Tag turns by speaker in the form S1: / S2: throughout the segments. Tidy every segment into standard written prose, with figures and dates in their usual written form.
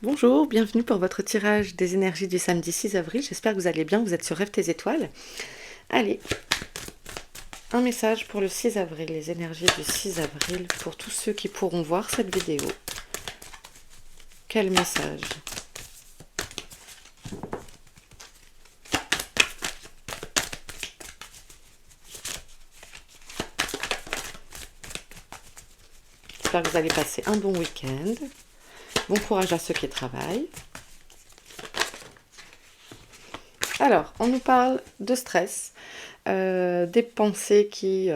S1: Bonjour, bienvenue pour votre tirage des énergies du samedi 6 avril. J'espère que vous allez bien, vous êtes sur Rêve tes étoiles. Allez, un message pour le 6 avril, les énergies du 6 avril, pour tous ceux qui pourront voir cette vidéo. Quel message? J'espère que vous allez passer un bon week-end. Bon courage à ceux qui travaillent. Alors, on nous parle de stress, des pensées qui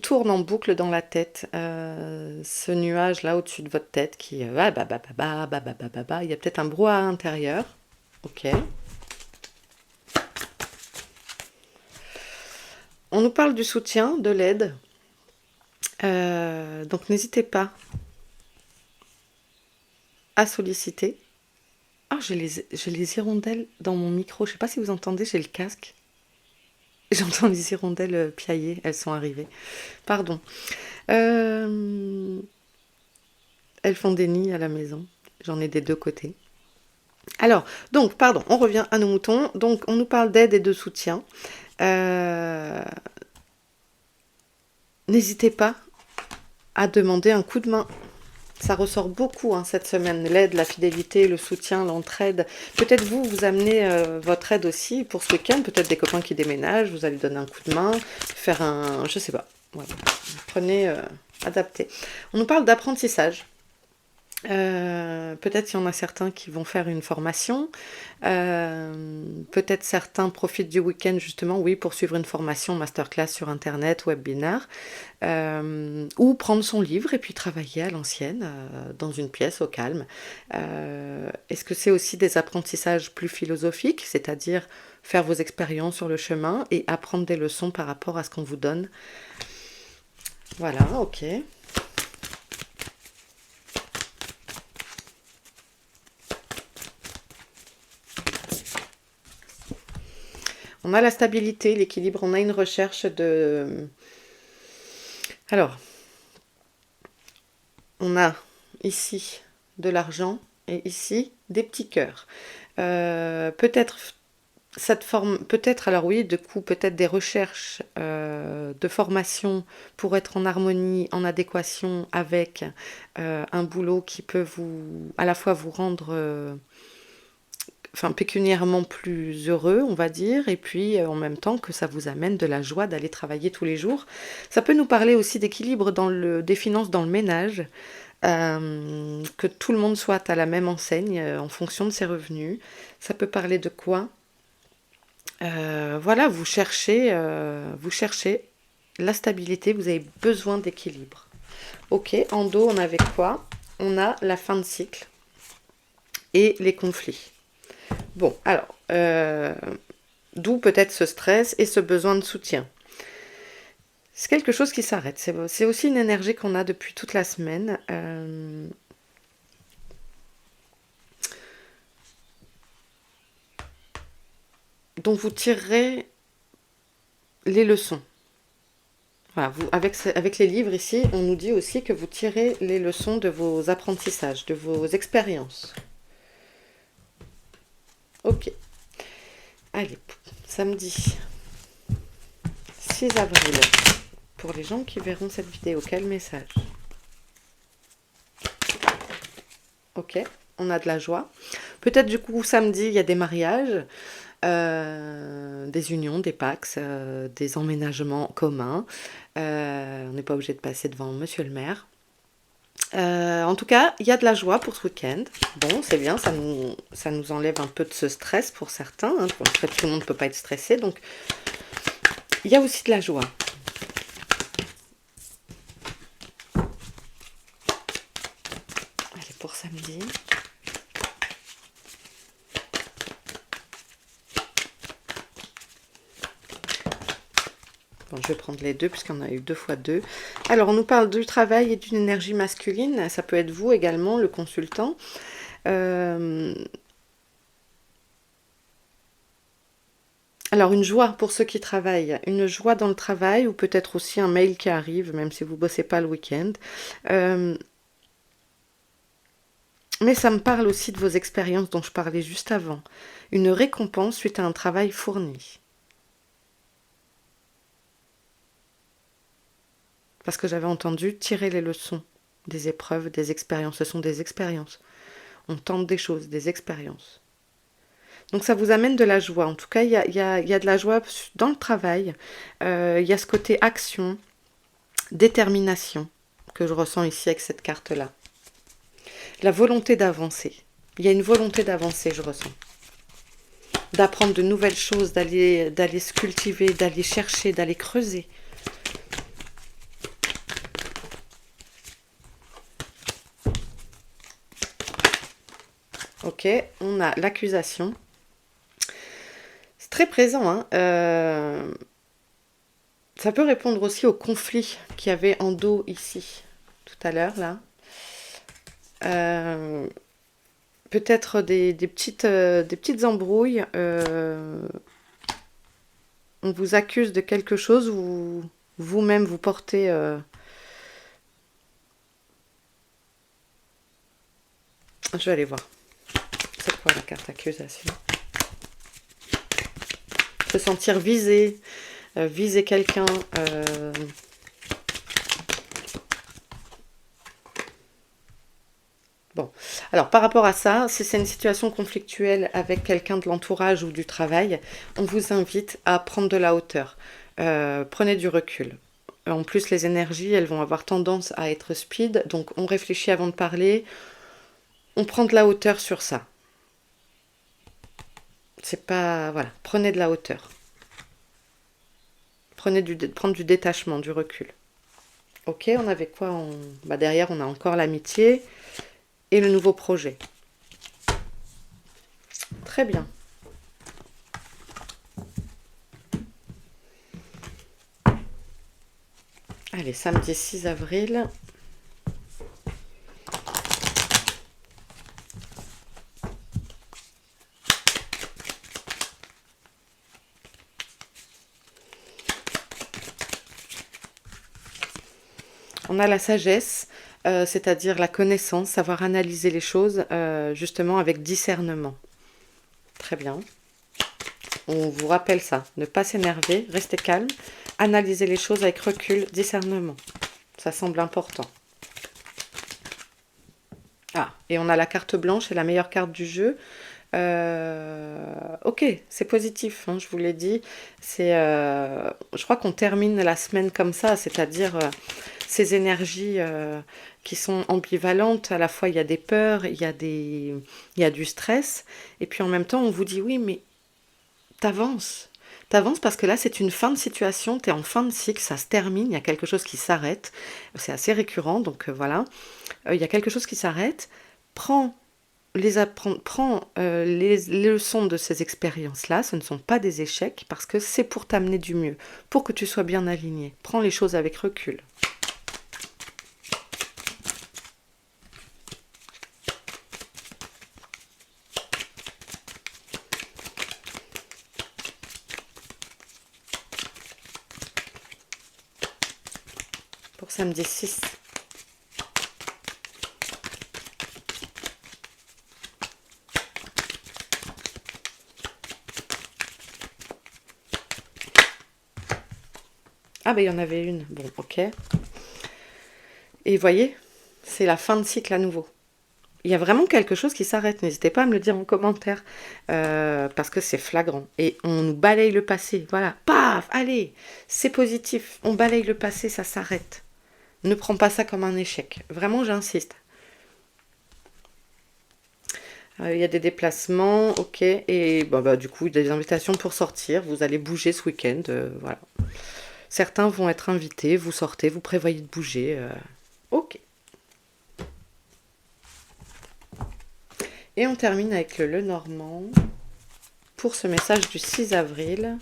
S1: tournent en boucle dans la tête. Ce nuage là au-dessus de votre tête qui il y a peut-être un brouhaha intérieur. Ok. On nous parle du soutien, de l'aide. Donc n'hésitez pas à solliciter. Ah, j'ai les hirondelles dans mon micro. Je ne sais pas si vous entendez, j'ai le casque. J'entends les hirondelles piailler, elles sont arrivées. Pardon. Elles font des nids à la maison. J'en ai des deux côtés. Alors, donc, pardon, on revient à nos moutons. Donc, on nous parle d'aide et de soutien. N'hésitez pas à demander un coup de main. Ça ressort beaucoup cette semaine, l'aide, la fidélité, le soutien, l'entraide. Peut-être vous amenez votre aide aussi pour ce week-end, peut-être des copains qui déménagent, vous allez donner un coup de main, faire un... je sais pas. Voilà. Prenez, adaptez. On nous parle d'apprentissage. Peut-être qu'il y en a certains qui vont faire une formation. Peut-être certains profitent du week-end justement, oui, pour suivre une formation masterclass sur internet, webinaire, ou prendre son livre et puis travailler à l'ancienne, dans une pièce au calme. Est-ce que c'est aussi des apprentissages plus philosophiques, c'est-à-dire faire vos expériences sur le chemin et apprendre des leçons par rapport à ce qu'on vous donne? Voilà, ok. On a la stabilité, l'équilibre, on a une recherche de... Alors, on a ici de l'argent et ici des petits cœurs. Peut-être cette forme, peut-être, alors oui, de coup, peut-être des recherches de formation pour être en harmonie, en adéquation avec un boulot qui peut vous, à la fois vous rendre... enfin pécuniairement plus heureux, on va dire, et puis en même temps que ça vous amène de la joie d'aller travailler tous les jours. Ça peut nous parler aussi d'équilibre des finances dans le ménage, que tout le monde soit à la même enseigne en fonction de ses revenus. Ça peut parler de quoi? Voilà, vous cherchez la stabilité, vous avez besoin d'équilibre. Ok, en dos, on avait quoi? On a la fin de cycle et les conflits. Bon, alors, d'où peut-être ce stress et ce besoin de soutien. C'est quelque chose qui s'arrête. C'est aussi une énergie qu'on a depuis toute la semaine. Dont vous tirerez les leçons. Voilà, avec les livres ici, on nous dit aussi que vous tirez les leçons de vos apprentissages, de vos expériences. Ok. Allez, samedi 6 avril. Pour les gens qui verront cette vidéo, quel message? Ok, on a de la joie. Peut-être du coup samedi, il y a des mariages, des unions, des pax, des emménagements communs. On n'est pas obligé de passer devant monsieur le maire. En tout cas, il y a de la joie pour ce week-end. Bon, c'est bien, ça nous enlève un peu de ce stress pour certains. En fait, tout le monde ne peut pas être stressé, donc il y a aussi de la joie. Allez, pour samedi. Bon, je vais prendre les deux puisqu'on a eu 2 fois 2. Alors, on nous parle du travail et d'une énergie masculine. Ça peut être vous également, le consultant. Alors, une joie pour ceux qui travaillent. Une joie dans le travail ou peut-être aussi un mail qui arrive, même si vous ne bossez pas le week-end. Mais ça me parle aussi de vos expériences dont je parlais juste avant. Une récompense suite à un travail fourni. Parce que j'avais entendu tirer les leçons des épreuves, des expériences. Ce sont des expériences. On tente des choses, des expériences. Donc ça vous amène de la joie. En tout cas, il y a de la joie dans le travail. Il y a ce côté action, détermination que je ressens ici avec cette carte-là. La volonté d'avancer. Il y a une volonté d'avancer, je ressens. D'apprendre de nouvelles choses, d'aller se cultiver, d'aller chercher, d'aller creuser. Ok, on a l'accusation. C'est très présent, hein. Ça peut répondre aussi au conflit qu'il y avait en dos ici, tout à l'heure, là. Peut-être des petites embrouilles. On vous accuse de quelque chose ou vous-même vous portez... Je vais aller voir. C'est quoi la carte accusation? Se sentir visé, viser quelqu'un. Bon, alors par rapport à ça, si c'est une situation conflictuelle avec quelqu'un de l'entourage ou du travail, on vous invite à prendre de la hauteur. Prenez du recul. En plus, les énergies, elles vont avoir tendance à être speed, donc on réfléchit avant de parler, on prend de la hauteur sur ça. C'est pas... Voilà, prenez de la hauteur. Prendre du détachement, du recul. Ok, on avait quoi derrière, on a encore l'amitié et le nouveau projet. Très bien. Allez, samedi 6 avril. On a la sagesse, c'est-à-dire la connaissance, savoir analyser les choses justement avec discernement. Très bien. On vous rappelle ça, ne pas s'énerver, rester calme, analyser les choses avec recul, discernement. Ça semble important. Ah, et on a la carte blanche, c'est la meilleure carte du jeu. Ok, c'est positif, hein, je vous l'ai dit. Je crois qu'on termine la semaine comme ça, c'est-à-dire ces énergies qui sont ambivalentes. À la fois, il y a des peurs, il y a du stress, et puis en même temps, on vous dit oui, mais t'avances. T'avances parce que là, c'est une fin de situation, t'es en fin de cycle, ça se termine, il y a quelque chose qui s'arrête. C'est assez récurrent, donc voilà. Il y a quelque chose qui s'arrête. Prends les leçons de ces expériences-là, ce ne sont pas des échecs parce que c'est pour t'amener du mieux, pour que tu sois bien aligné. Prends les choses avec recul. Pour samedi 6. Ah ben il y en avait une. Bon, ok. Et voyez, c'est la fin de cycle à nouveau. Il y a vraiment quelque chose qui s'arrête. N'hésitez pas à me le dire en commentaire. Parce que c'est flagrant. Et on nous balaye le passé. Voilà. Paf. Allez. C'est positif. On balaye le passé, ça s'arrête. Ne prends pas ça comme un échec. Vraiment, j'insiste. Il y a des déplacements. Ok. Et du coup, des invitations pour sortir. Vous allez bouger ce week-end. Voilà. Certains vont être invités. Vous sortez. Vous prévoyez de bouger. Ok. Et on termine avec le Lenormand pour ce message du 6 avril.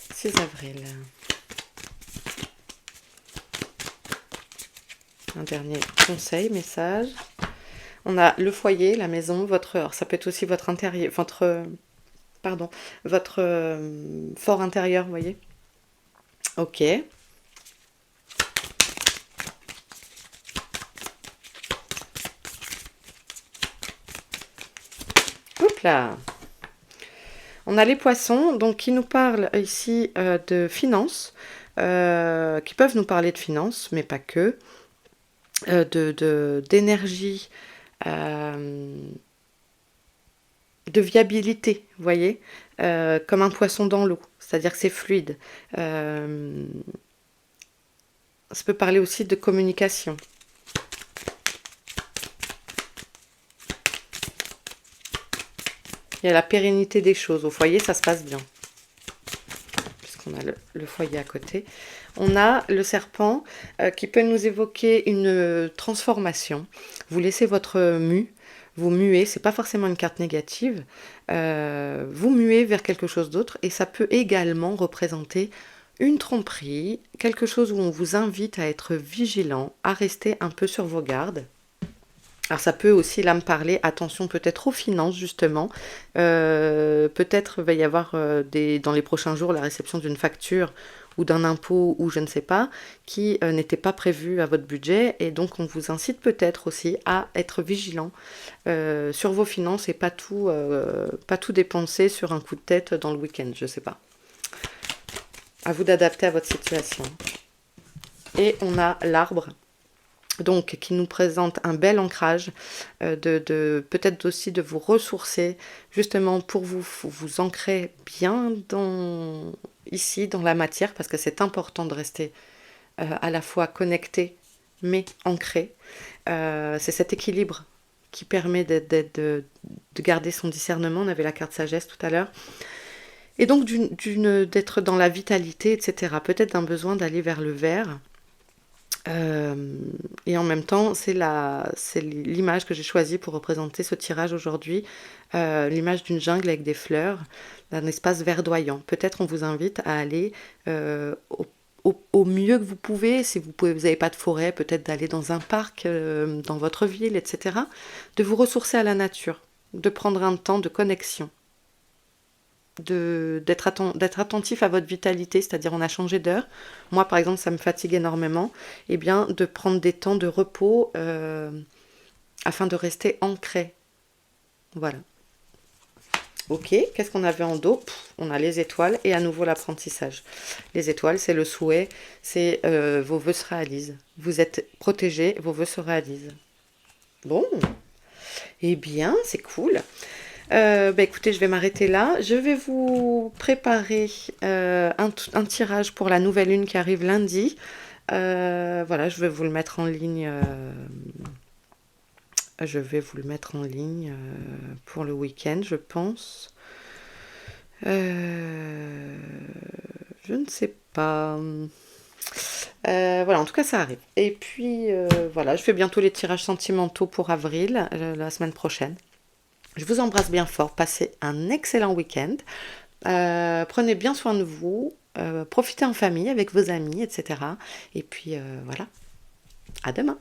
S1: « 6 avril. Un dernier conseil, message. On a le foyer, la maison, votre... Alors ça peut être aussi votre intérieur, votre pardon, votre fort intérieur, vous voyez. Ok. Hop là. On a les poissons, donc qui nous parlent ici de finances, qui peuvent nous parler de finances, mais pas que, d'énergie, de viabilité, vous voyez, comme un poisson dans l'eau, c'est-à-dire que c'est fluide. Ça peut parler aussi de communication. Il y a la pérennité des choses. Au foyer, ça se passe bien. Puisqu'on a le foyer à côté. On a le serpent qui peut nous évoquer une transformation. Vous laissez votre vous muez, c'est pas forcément une carte négative, vous muez vers quelque chose d'autre et ça peut également représenter une tromperie, quelque chose où on vous invite à être vigilant, à rester un peu sur vos gardes. Alors ça peut aussi là me parler, attention peut-être aux finances justement, peut-être va y avoir dans les prochains jours la réception d'une facture ou d'un impôt ou je ne sais pas, qui n'était pas prévu à votre budget et donc on vous incite peut-être aussi à être vigilant sur vos finances et pas tout dépenser sur un coup de tête dans le week-end, je ne sais pas. À vous d'adapter à votre situation. Et on a l'arbre. Donc, qui nous présente un bel ancrage, peut-être aussi de vous ressourcer, justement pour vous ancrer bien ici, dans la matière, parce que c'est important de rester à la fois connecté, mais ancré. C'est cet équilibre qui permet de garder son discernement. On avait la carte sagesse tout à l'heure. Et donc, d'être dans la vitalité, etc. Peut-être d'un besoin d'aller vers le vert. Et en même temps, c'est l'image que j'ai choisie pour représenter ce tirage aujourd'hui, l'image d'une jungle avec des fleurs, d'un espace verdoyant. Peut-être on vous invite à aller au mieux que vous pouvez, si vous n'avez pas de forêt, peut-être d'aller dans un parc, dans votre ville, etc. De vous ressourcer à la nature, de prendre un temps de connexion. D'être attentif à votre vitalité, c'est-à-dire on a changé d'heure. Moi, par exemple, ça me fatigue énormément. Eh bien, de prendre des temps de repos afin de rester ancré. Voilà. Ok, qu'est-ce qu'on avait en dos? On a les étoiles et à nouveau l'apprentissage. Les étoiles, c'est le souhait, c'est vos vœux se réalisent. Vous êtes protégé, vos vœux se réalisent. Bon, eh bien, c'est cool. Écoutez, je vais m'arrêter là. Je vais vous préparer un tirage pour la nouvelle lune qui arrive lundi. Voilà, je vais vous le mettre en ligne. Je vais vous le mettre en ligne pour le week-end, je pense. Je ne sais pas. Voilà, en tout cas, ça arrive. Et puis, voilà, je fais bientôt les tirages sentimentaux pour avril, la semaine prochaine. Je vous embrasse bien fort, passez un excellent week-end, prenez bien soin de vous, profitez en famille avec vos amis, etc. Et puis voilà, à demain.